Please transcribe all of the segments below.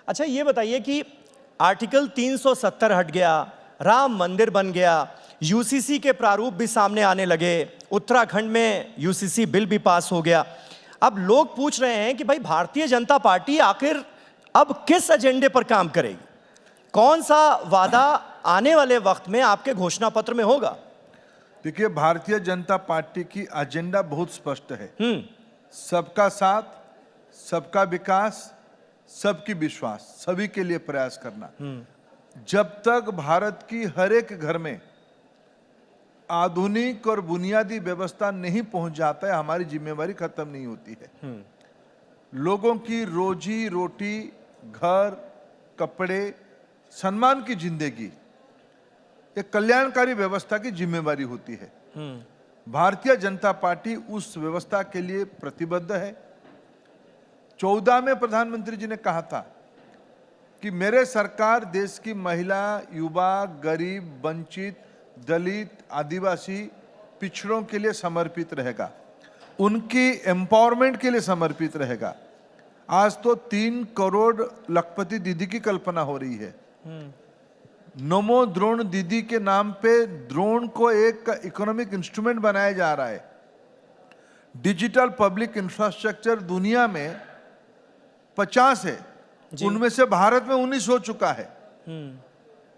अच्छा ये बताइए कि आर्टिकल 370 हट गया, राम मंदिर बन गया, यूसीसी के प्रारूप भी सामने आने लगे, उत्तराखंड में यूसीसी बिल भी पास हो गया। अब लोग पूछ रहे हैं कि भाई भारतीय जनता पार्टी आखिर अब किस एजेंडे पर काम करेगी? कौन सा वादा आने वाले वक्त में आपके घोषणा पत्र में होगा? देखिए, भारतीय जनता पार्टी की एजेंडा बहुत स्पष्ट है। सबका साथ, सबका विकास, सबकी विश्वास, सभी के लिए प्रयास करना। जब तक भारत की हर एक घर में आधुनिक और बुनियादी व्यवस्था नहीं पहुंच जाता है, हमारी जिम्मेवारी खत्म नहीं होती है। लोगों की रोजी रोटी, घर, कपड़े, सम्मान की जिंदगी, एक कल्याणकारी व्यवस्था की जिम्मेवारी होती है। भारतीय जनता पार्टी उस व्यवस्था के लिए प्रतिबद्ध है। 14 में प्रधानमंत्री जी ने कहा था कि मेरे सरकार देश की महिला, युवा, गरीब, वंचित, दलित, आदिवासी, पिछड़ों के लिए समर्पित रहेगा, उनकी एम्पावरमेंट के लिए समर्पित रहेगा। आज तो 3 करोड़ लखपति दीदी की कल्पना हो रही है। नमो ड्रोन दीदी के नाम पे ड्रोन को एक इकोनॉमिक इंस्ट्रूमेंट बनाया जा रहा है। डिजिटल पब्लिक इंफ्रास्ट्रक्चर दुनिया में 50 है, उनमें से भारत में 19 हो चुका है।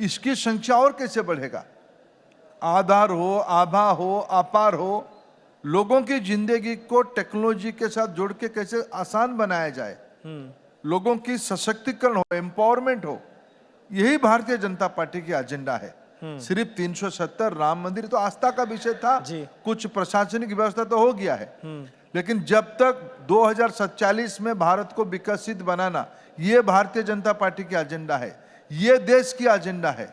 इसकी संख्या और कैसे बढ़ेगा? आधार हो, आभा हो, अपार हो, लोगों की जिंदगी को टेक्नोलॉजी के साथ जोड़ के कैसे आसान बनाया जाए, लोगों की सशक्तिकरण हो, एम्पावरमेंट हो, यही भारतीय जनता पार्टी की एजेंडा है। सिर्फ 370 राम मंदिर तो आस्था का विषय था, कुछ प्रशासनिक व्यवस्था तो हो गया है, लेकिन जब तक 2047 में भारत को विकसित बनाना, ये भारतीय जनता पार्टी की एजेंडा है, ये देश की एजेंडा है।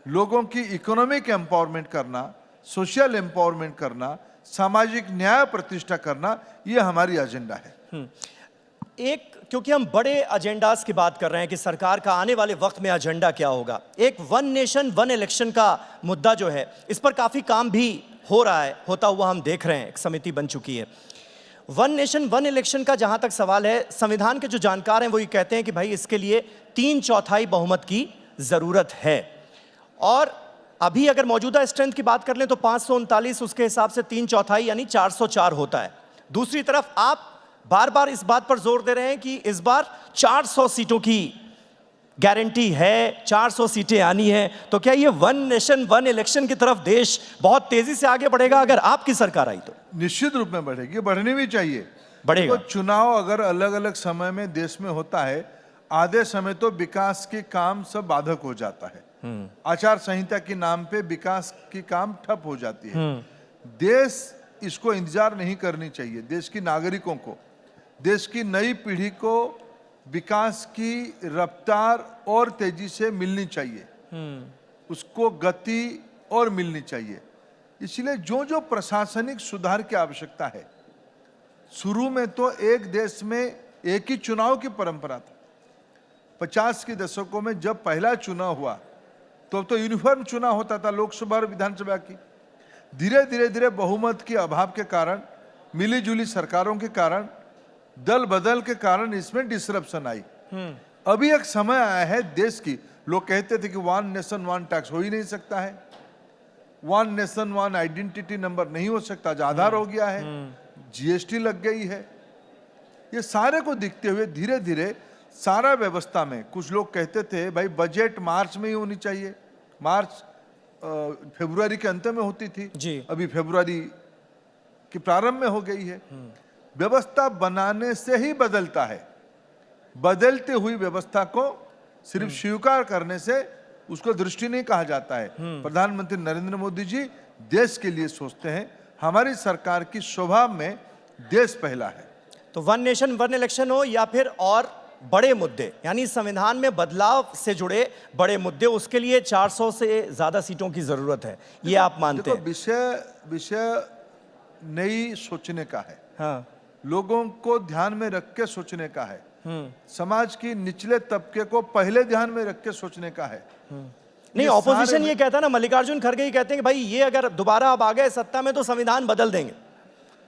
लोगों की इकोनॉमिक एम्पावरमेंट करना, सोशल एम्पावरमेंट करना, सामाजिक न्याय प्रतिष्ठा करना, ये हमारी एजेंडा है। एक, क्योंकि हम बड़े एजेंडास की बात कर रहे हैं कि सरकार का आने वाले वक्त में एजेंडा क्या होगा, एक वन नेशन वन इलेक्शन का मुद्दा जो है, इस पर काफी काम भी हो रहा है, होता हुआ हम देख रहे हैं, एक समिति बन चुकी है। वन नेशन वन इलेक्शन का जहां तक सवाल है, संविधान के जो जानकार हैं वो ये कहते हैं कि भाई इसके लिए 3/4 बहुमत की जरूरत है, और अभी अगर मौजूदा स्ट्रेंथ की बात कर लें तो 539, उसके हिसाब से 3/4 यानी 404 होता है। दूसरी तरफ आप बार बार इस बात पर जोर दे रहे हैं कि इस बार 400 सीटों की गारंटी है, 400 सीटें आनी है, तो क्या ये वन नेशन वन इलेक्शन की तरफ देश बहुत तेजी से आगे बढ़ेगा अगर आपकी सरकार आई तो? निश्चित रूप में बढ़ेगी, बढ़नी भी चाहिए, बढ़ेगा। तो चुनाव अगर अलग अलग समय में देश में होता है, आधे समय तो विकास के काम सब बाधक हो जाता है। आचार संहिता के नाम पे विकास की काम ठप हो जाती है। देश इसको इंतजार नहीं करनी चाहिए। देश की नागरिकों को, देश की नई पीढ़ी को विकास की रफ्तार और तेजी से मिलनी चाहिए, उसको गति और मिलनी चाहिए। इसलिए जो जो प्रशासनिक सुधार की आवश्यकता है, शुरू में तो एक देश में एक ही चुनाव की परंपरा था। 50 के दशकों में जब पहला चुनाव हुआ तो यूनिफॉर्म चुनाव होता था लोकसभा और विधानसभा की। धीरे धीरे बहुमत के अभाव के कारण, मिली जुली सरकारों के कारण, दल बदल के कारण इसमें डिसरप्शन आई। अभी एक समय आया है देश की, लोग कहते थे कि वन नेशन वन टैक्स हो ही नहीं सकता है, one nation one identity number नहीं हो सकता, आधार हो गया है, जीएसटी लग गई है। ये सारे को दिखते हुए धीरे धीरे सारा व्यवस्था में, कुछ लोग कहते थे भाई बजट मार्च में ही होनी चाहिए, मार्च फरवरी के अंत में होती थी जी, अभी फरवरी के प्रारंभ में हो गई है। व्यवस्था बनाने से ही बदलता है, बदलती हुई व्यवस्था को सिर्फ स्वीकार करने से उसको दृष्टि नहीं कहा जाता है। प्रधानमंत्री नरेंद्र मोदी जी देश के लिए सोचते हैं, हमारी सरकार की स्वभाव में देश पहला है। तो वन नेशन वन इलेक्शन हो या फिर और बड़े मुद्दे, यानी संविधान में बदलाव से जुड़े बड़े मुद्दे, उसके लिए 400 से ज्यादा सीटों की जरूरत है, ये आप मानते हैं? विषय नई सोचने का है। हाँ। लोगों को ध्यान में रख के सोचने का है, समाज की निचले तबके को पहले ध्यान में रख के सोचने का है। नहीं, ऑपोजिशन ये कहता है ना, मल्लिकार्जुन खड़गे ये कहते हैं कि भाई ये अगर दोबारा अब आ गए सत्ता में तो संविधान बदल देंगे।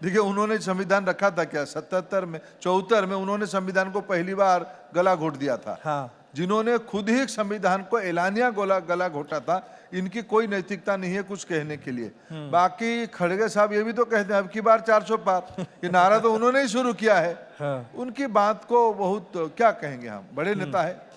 देखिए उन्होंने संविधान रखा था क्या? 77 में, 74 में उन्होंने संविधान को पहली बार गला घोट दिया था। हाँ। जिन्होंने खुद ही संविधान को एलानिया गला घोटा था, इनकी कोई नैतिकता नहीं है कुछ कहने के लिए। बाकी खड़गे साहब ये भी तो कहते हैं अब की बार 400 पार, ये नारा तो उन्होंने ही शुरू किया है। हाँ। उनकी बात को बहुत क्या कहेंगे हम, बड़े नेता है।